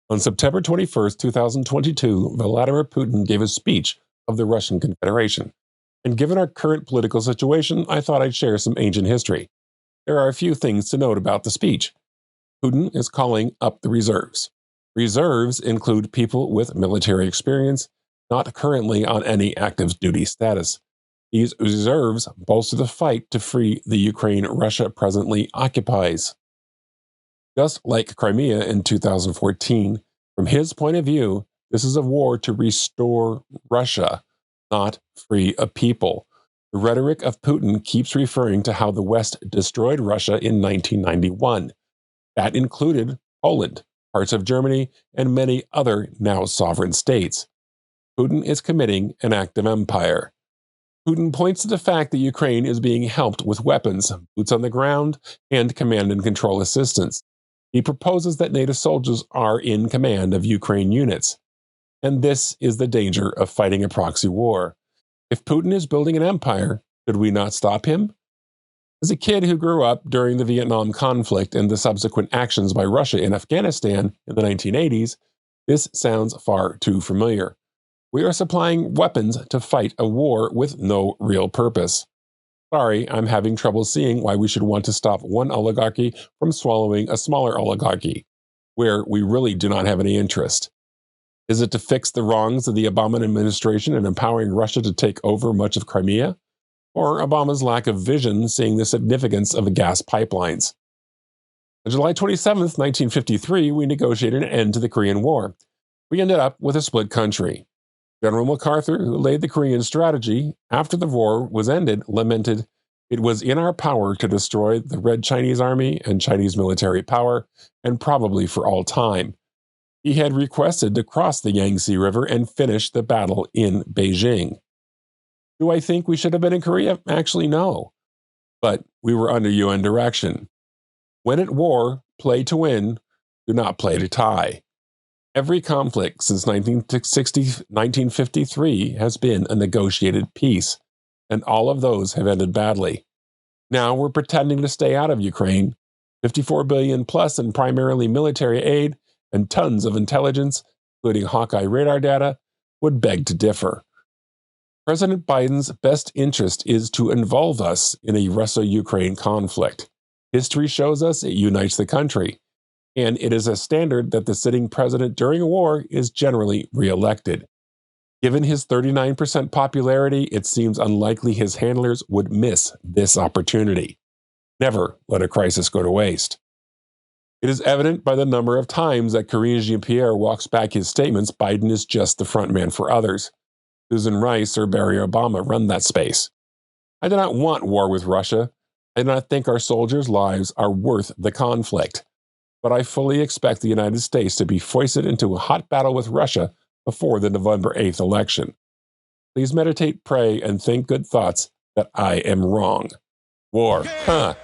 On September 21st, 2022, Vladimir Putin gave a speech of the Russian Confederation. And given our current political situation, I thought I'd share some ancient history. There are a few things to note about the speech. Putin is calling up the reserves. Reserves include people with military experience, not currently on any active duty status. These reserves bolster the fight to free the Ukraine Russia presently occupies. Just like Crimea in 2014, from his point of view, this is a war to restore Russia, not free a people. The rhetoric of Putin keeps referring to how the West destroyed Russia in 1991. That included Poland, parts of Germany, and many other now sovereign states. Putin is committing an act of empire. Putin points to the fact that Ukraine is being helped with weapons, boots on the ground, and command and control assistance. He proposes that NATO soldiers are in command of Ukraine units. And this is the danger of fighting a proxy war. If Putin is building an empire, should we not stop him? As a kid who grew up during the Vietnam conflict and the subsequent actions by Russia in Afghanistan in the 1980s, this sounds far too familiar. We are supplying weapons to fight a war with no real purpose. Sorry, I'm having trouble seeing why we should want to stop one oligarchy from swallowing a smaller oligarchy, where we really do not have any interest. Is it to fix the wrongs of the Obama administration in empowering Russia to take over much of Crimea? Or Obama's lack of vision seeing the significance of the gas pipelines? On July 27, 1953, we negotiated an end to the Korean War. We ended up with a split country. General MacArthur, who laid the Korean strategy after the war was ended, lamented, "It was in our power to destroy the Red Chinese Army and Chinese military power, and probably for all time." He had requested to cross the Yangtze River and finish the battle in Beijing. Do I think we should have been in Korea? Actually, no. But we were under UN direction. When at war, play to win, do not play to tie. Every conflict since 1953 has been a negotiated peace, and all of those have ended badly. Now we're pretending to stay out of Ukraine. $54 billion plus in primarily military aid and tons of intelligence, including Hawkeye radar data, would beg to differ. President Biden's best interest is to involve us in a Russia-Ukraine conflict. History shows us it unites the country, and it is a standard that the sitting president during a war is generally reelected. Given his 39% popularity, it seems unlikely his handlers would miss this opportunity. Never let a crisis go to waste. It is evident by the number of times that Karine Jean-Pierre walks back his statements Biden is just the front man for others. Susan Rice or Barack Obama run that space. I do not want war with Russia. I do not think our soldiers' lives are worth the conflict. But I fully expect the United States to be foisted into a hot battle with Russia before the November 8th election. Please meditate, pray, and think good thoughts that I am wrong. War, huh?